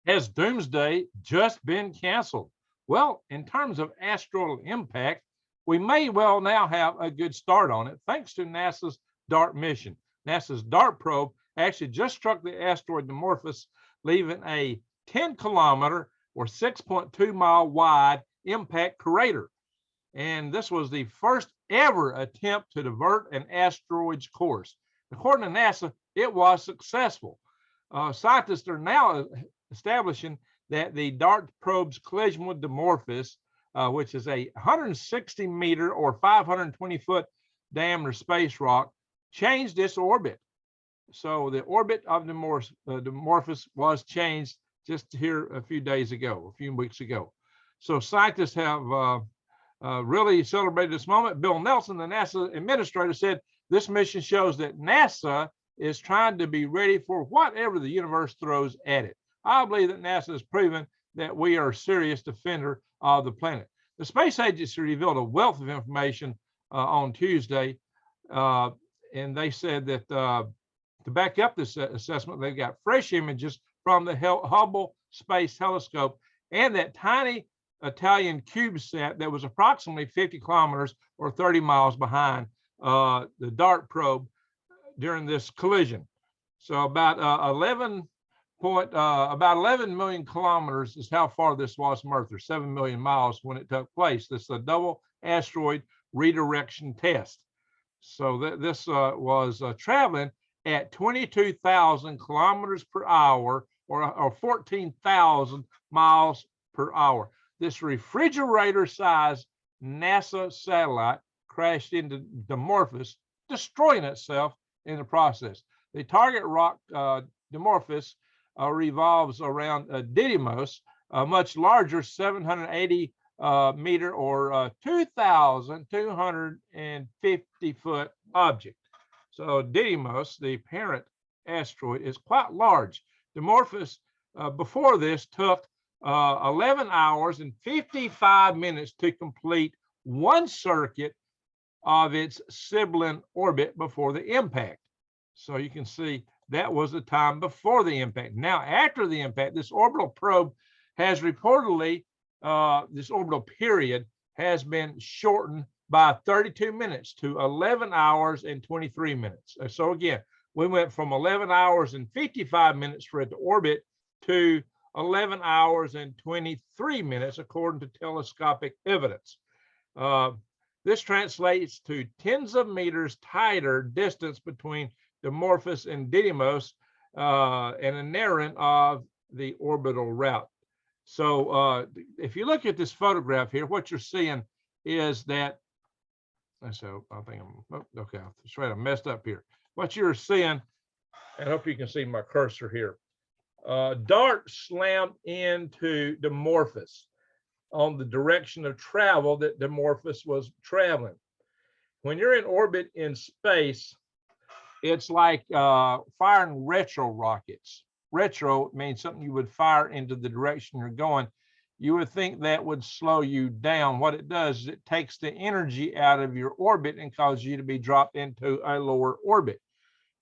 Has Doomsday just been canceled? Well, in terms of asteroidal impact, we may well now have a good start on it thanks to NASA's DART mission. NASA's DART probe actually just struck the asteroid Dimorphos, leaving a 10-kilometer or 6.2-mile wide impact crater. And this was the first ever attempt to divert an asteroid's course. According to NASA, it was successful. Scientists are now establishing that the DART probe's collision with Dimorphos, which is a 160-meter or 520-foot diameter space rock, changed its orbit. So the orbit of Dimorphos was changed just here a few days ago, a few weeks ago. So scientists have really celebrated this moment. Bill Nelson, the NASA administrator, said this mission shows that NASA is trying to be ready for whatever the universe throws at it. I believe that NASA has proven that we are a serious defender of the planet. The space agency revealed a wealth of information on Tuesday, and they said that to back up this assessment, they've got fresh images from the Hubble Space Telescope and that tiny Italian CubeSat that was approximately 50 kilometers or 30 miles behind the DART probe during this collision. So about 11 million kilometers is how far this was from Earth, or 7 million miles when it took place. This is a double asteroid redirection test. So this was traveling at 22,000 kilometers per hour, or 14,000 miles per hour. This refrigerator-sized NASA satellite crashed into Dimorphos, destroying itself in the process. The target rock, Dimorphos, revolves around Didymos, a much larger 780 meter or 2,250 foot object. So Didymos, the parent asteroid, is quite large. Dimorphos, before this, took 11 hours and 55 minutes to complete one circuit of its sibling orbit before the impact. So you can see that was the time before the impact. Now, after the impact, this orbital probe has reportedly, this orbital period has been shortened by 32 minutes to 11 hours and 23 minutes. So again, we went from 11 hours and 55 minutes for it to orbit to 11 hours and 23 minutes, according to telescopic evidence. This translates to tens of meters tighter distance between Dimorphos and Didymos, and a narrowing of the orbital route. So if you look at this photograph here, what you're seeing is that, so I think okay, that's right, I messed up here. What you're seeing, I hope you can see my cursor here. DART slammed into Dimorphos on the direction of travel that Dimorphos was traveling. When you're in orbit in space, it's like firing retro rockets. Retro means something you would fire into the direction you're going. You would think that would slow you down. What it does is it takes the energy out of your orbit and causes you to be dropped into a lower orbit.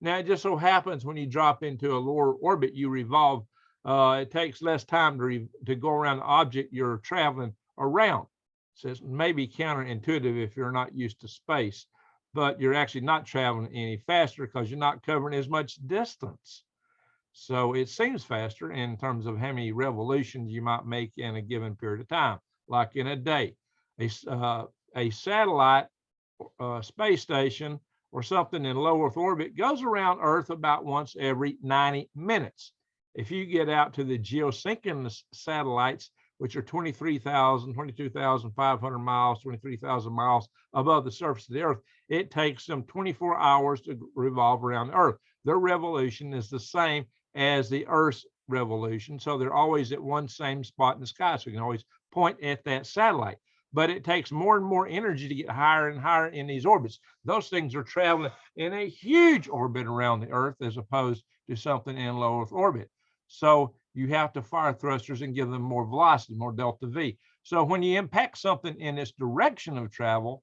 Now, it just so happens when you drop into a lower orbit, you revolve. It takes less time to go around the object you're traveling around. So it may be counterintuitive if you're not used to space, but you're actually not traveling any faster because you're not covering as much distance. So it seems faster in terms of how many revolutions you might make in a given period of time, like in a day. A satellite, space station, or something in low Earth orbit goes around Earth about once every 90 minutes. If you get out to the geosynchronous satellites, which are 22,500 miles, 23,000 miles above the surface of the Earth, it takes them 24 hours to revolve around the Earth. Their revolution is the same as the Earth's revolution, so they're always at one same spot in the sky, so you can always point at that satellite. But it takes more and more energy to get higher and higher in these orbits. Those things are traveling in a huge orbit around the Earth as opposed to something in low Earth orbit. So you have to fire thrusters and give them more velocity, more delta V. So when you impact something in its direction of travel,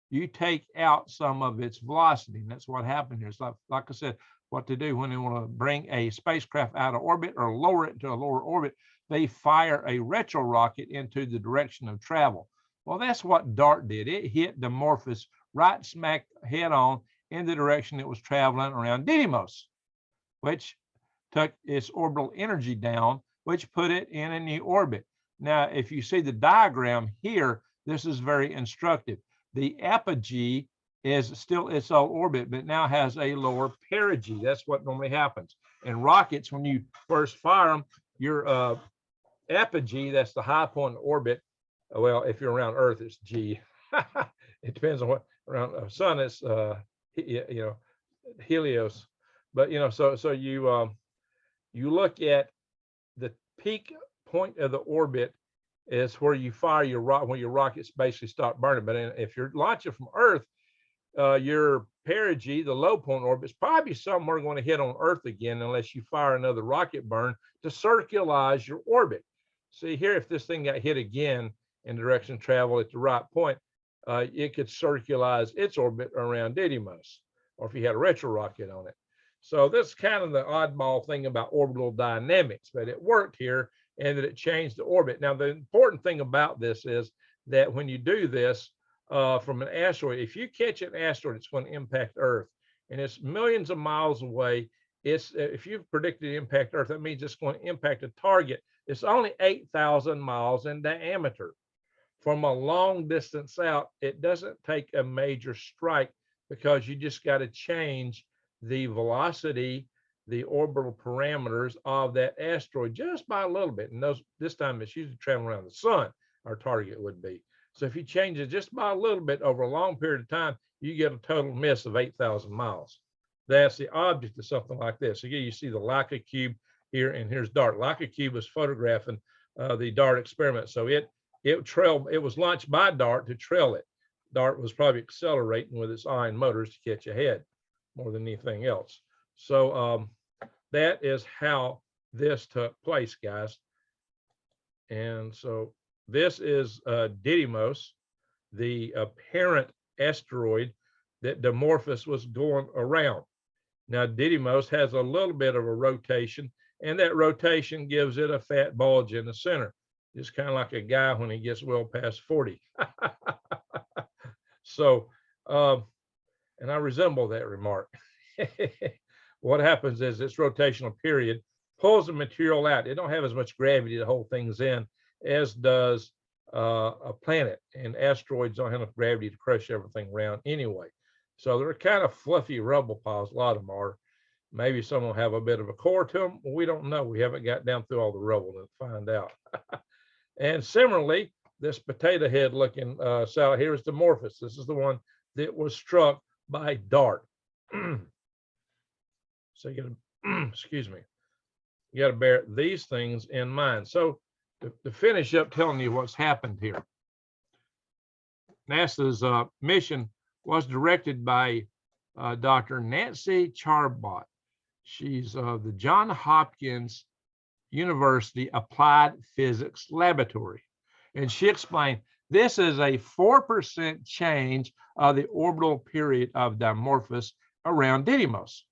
you take out some of its velocity. And that's what happened here. It's like I said, what to do when they want to bring a spacecraft out of orbit or lower it to a lower orbit. They fire a retro rocket into the direction of travel. Well, that's what DART did. It hit Dimorphos right smack head on in the direction it was traveling around Didymos, which took its orbital energy down, which put it in a new orbit. Now, if you see the diagram here, this is very instructive. The apogee is still its old orbit, but now has a lower perigee. That's what normally happens. And rockets, when you first fire them, your apogee, that's the high point of orbit. Well, if you're around Earth, it's G. It depends on what around the sun. It's Helios. But so you look at the peak point of the orbit is where you fire your rocket, when your rockets basically stop burning. But if you're launching from Earth, your perigee, the low point orbit, is probably somewhere going to hit on Earth again unless you fire another rocket burn to circularize your orbit. See here, if this thing got hit again in direction of travel at the right point, it could circularize its orbit around Didymos, or if you had a retro rocket on it. So this is kind of the oddball thing about orbital dynamics, but it worked here and that it changed the orbit. Now, the important thing about this is that when you do this from an asteroid, if you catch an asteroid, it's going to impact Earth, and it's millions of miles away. If you've predicted impact Earth, that means it's going to impact a target. It's only 8,000 miles in diameter. From a long distance out, it doesn't take a major strike because you just got to change the velocity, the orbital parameters of that asteroid just by a little bit. And this time it's usually traveling around the sun, our target would be. So if you change it just by a little bit over a long period of time, you get a total miss of 8,000 miles. That's the object of something like this. Again, you see the Leica cube here, and here's DART. Leica cube was photographing the DART experiment. So it was launched by DART to trail it. DART was probably accelerating with its ion motors to catch ahead more than anything else. So that is how this took place, guys. And so this is Didymos, the apparent asteroid that Dimorphos was going around. Now, Didymos has a little bit of a rotation, and that rotation gives it a fat bulge in the center. Just kind of like a guy when he gets well past 40. So, and I resemble that remark. What happens is its rotational period pulls the material out. It don't have as much gravity to hold things in as does a planet, and asteroids don't have enough gravity to crush everything around anyway. So they're kind of fluffy rubble piles. A lot of them are. Maybe some will have a bit of a core to them. We don't know. We haven't got down through all the rubble to find out. And similarly, this potato head looking satellite here is Dimorphos. This is the one that was struck by DART. So you gotta, excuse me, you gotta bear these things in mind. So to finish up telling you what's happened here, NASA's mission was directed by Dr. Nancy Charbot. She's the Johns Hopkins University Applied Physics Laboratory. And she explained this is a 4% change of the orbital period of Dimorphos around Didymos.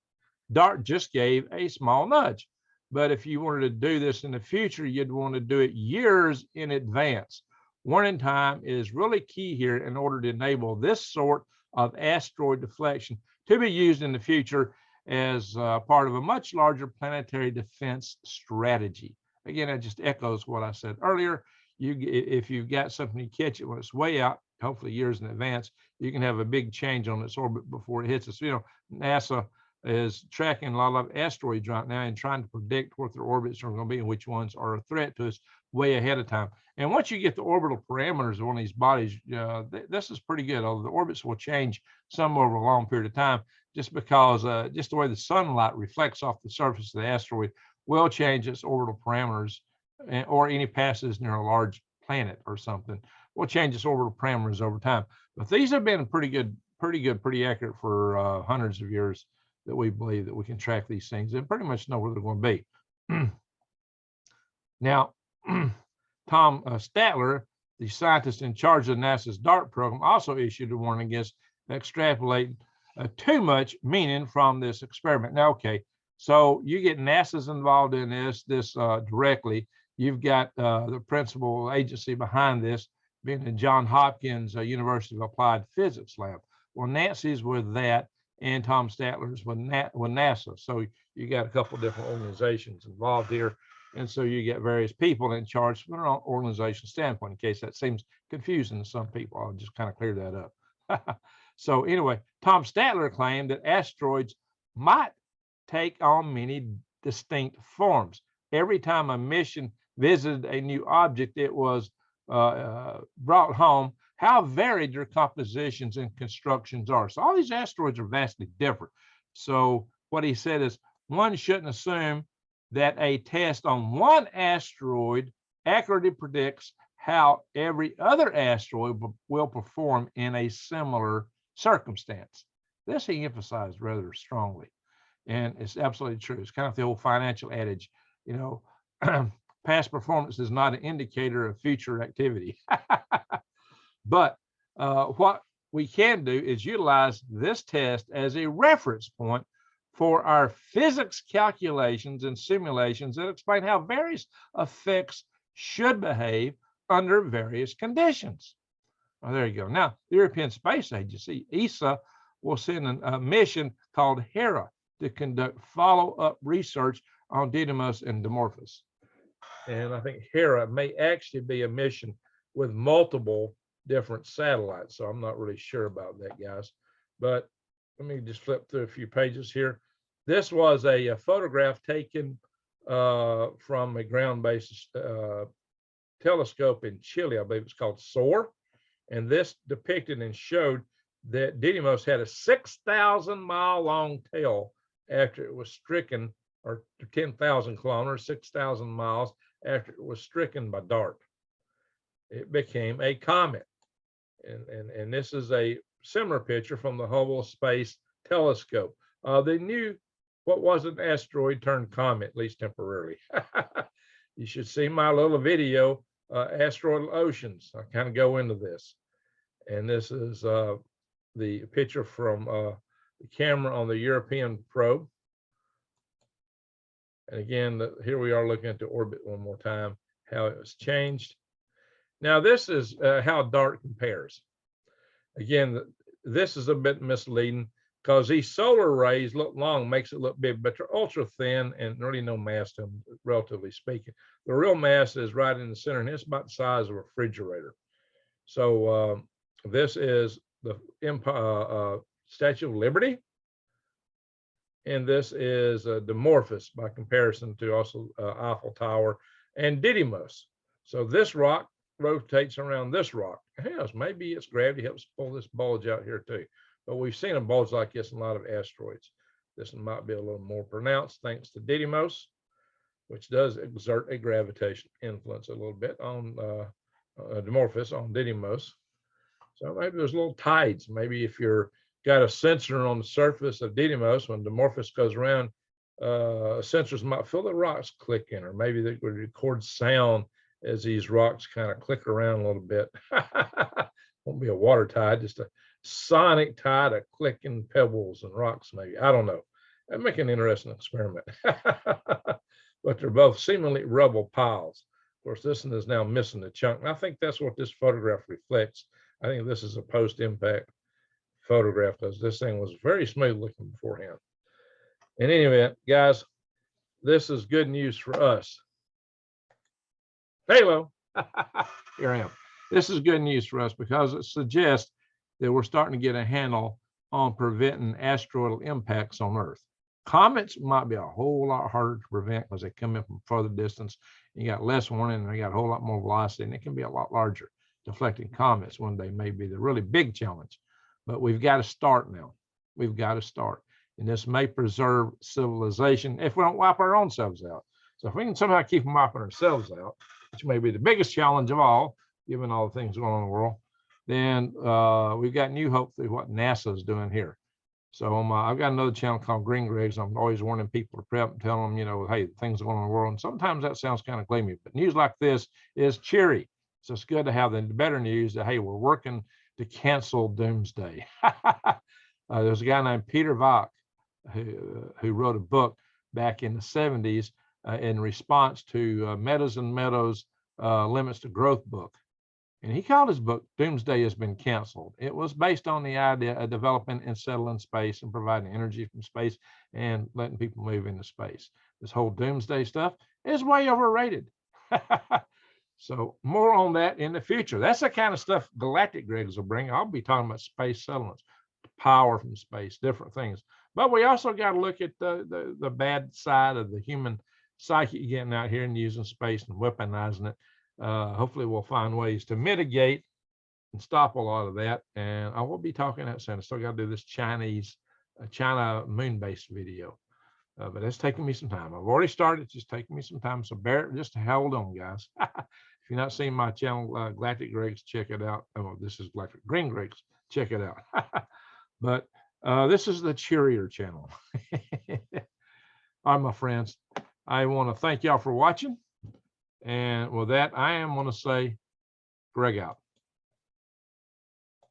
DART just gave a small nudge. But if you wanted to do this in the future, you'd want to do it years in advance. Warning time is really key here in order to enable this sort of asteroid deflection to be used in the future as part of a much larger planetary defense strategy. Again, that just echoes what I said earlier. If you've got something, you catch it when it's way out, hopefully years in advance, you can have a big change on its orbit before it hits us. NASA is tracking a lot of asteroids right now and trying to predict what their orbits are going to be and which ones are a threat to us way ahead of time. And once you get the orbital parameters of one of these bodies, this is pretty good. Although the orbits will change some over a long period of time, just because just the way the sunlight reflects off the surface of the asteroid will change its orbital parameters, or any passes near a large planet or something will change its orbital parameters over time. But these have been pretty pretty accurate for hundreds of years, that we believe that we can track these things and pretty much know where they're going to be. Now, Tom Statler, the scientist in charge of NASA's DART program, also issued a warning against extrapolating too much meaning from this experiment. Now, okay, so you get NASA's involved in this directly. You've got the principal agency behind this being the Johns Hopkins University of Applied Physics lab. Well, Nancy's with that, and Tom Statler's with NASA. So you got a couple of different organizations involved here. And so you get various people in charge from an organization standpoint. In case that seems confusing to some people, I'll just kind of clear that up. So anyway, Tom Statler claimed that asteroids might take on many distinct forms. Every time a mission visited a new object, it was brought home how varied their compositions and constructions are. So all these asteroids are vastly different. So what he said is one shouldn't assume that a test on one asteroid accurately predicts how every other asteroid will perform in a similar circumstance. This he emphasized rather strongly, and it's absolutely true. It's kind of the old financial adage, you know, past performance is not an indicator of future activity. But what we can do is utilize this test as a reference point for our physics calculations and simulations that explain how various effects should behave under various conditions. Oh, there you go. Now, the European Space Agency, ESA, will send a mission called HERA to conduct follow-up research on Didymos and Dimorphos. And I think HERA may actually be a mission with multiple different satellites. So I'm not really sure about that, guys. But let me just flip through a few pages here. This was a photograph taken from a ground-based telescope in Chile. I believe it's called SOAR. And this depicted and showed that Didymos had a 6,000-mile long tail after it was stricken, or 10,000 kilometers, 6,000 miles after it was stricken by DART. It became a comet. And this is a similar picture from the Hubble Space Telescope. They knew what was an asteroid turned comet, at least temporarily. You should see my little video, Asteroidal Oceans. I kind of go into this. And this is the picture from the camera on the European probe. And again, here we are looking at the orbit one more time, how it was changed. Now, this is how DART compares. Again, this is a bit misleading because these solar rays look long, makes it look big, but they're ultra thin and really no mass to them, relatively speaking. The real mass is right in the center, and it's about the size of a refrigerator. So this is the Statue of Liberty, and this is Dimorphos by comparison to also Eiffel Tower and Didymos. So this rock rotates around this rock. Yes, maybe its gravity helps pull this bulge out here too. But we've seen a bulge like this in a lot of asteroids. This one might be a little more pronounced thanks to Didymos, which does exert a gravitational influence a little bit on Dimorphos, on Didymos. So maybe there's little tides. Maybe if you're got a sensor on the surface of Didymos, when Dimorphos goes around, sensors might feel the rocks clicking, or maybe they would record sound as these rocks kind of click around a little bit. Won't be a water tide, just a sonic tide of clicking pebbles and rocks, maybe. I don't know. That'd make an interesting experiment. But they're both seemingly rubble piles. Of course, this one is now missing a chunk. And I think that's what this photograph reflects. I think this is a post-impact photograph because this thing was very smooth looking beforehand. In any event, guys, this is good news for us. Hello. Here I am. This is good news for us because it suggests that we're starting to get a handle on preventing asteroidal impacts on Earth. Comets might be a whole lot harder to prevent because they come in from further distance. You got less warning and they got a whole lot more velocity, and it can be a lot larger. Deflecting comets one day may be the really big challenge, but we've got to start now. We've got to start. And this may preserve civilization if we don't wipe our own selves out. So if we can somehow keep from wiping ourselves out, which may be the biggest challenge of all, given all the things going on in the world, then we've got new hope through what NASA is doing here. So I've got another channel called Green Griggs. I'm always warning people to prep and tell them, you know, hey, things are going on in the world. And sometimes that sounds kind of gloomy, but news like this is cheery. So it's good to have the better news that, hey, we're working to cancel Doomsday. There's a guy named Peter Vogt who wrote a book back in the 70s in response to Meadows and Meadows' Limits to Growth book. And he called his book Doomsday Has Been Canceled. It was based on the idea of developing and settling space and providing energy from space and letting people move into space. This whole doomsday stuff is way overrated. So more on that in the future. That's the kind of stuff Galactic Grigs will bring. I'll be talking about space settlements, power from space, different things. But we also got to look at the bad side of the human psyche getting out here and using space and weaponizing it. Hopefully we'll find ways to mitigate and stop a lot of that. And I will be talking that soon. I still got to do this China moon-based video. But it's taking me some time. I've already started. It's just taking me some time. So just hold on, guys. If you're not seeing my channel, Galactic Grigs, check it out. Oh, this is Galactic Green Grigs. Check it out. But this is the cheerier channel. All right, my friends. I want to thank y'all for watching. And with that, I am going to say, Greg out.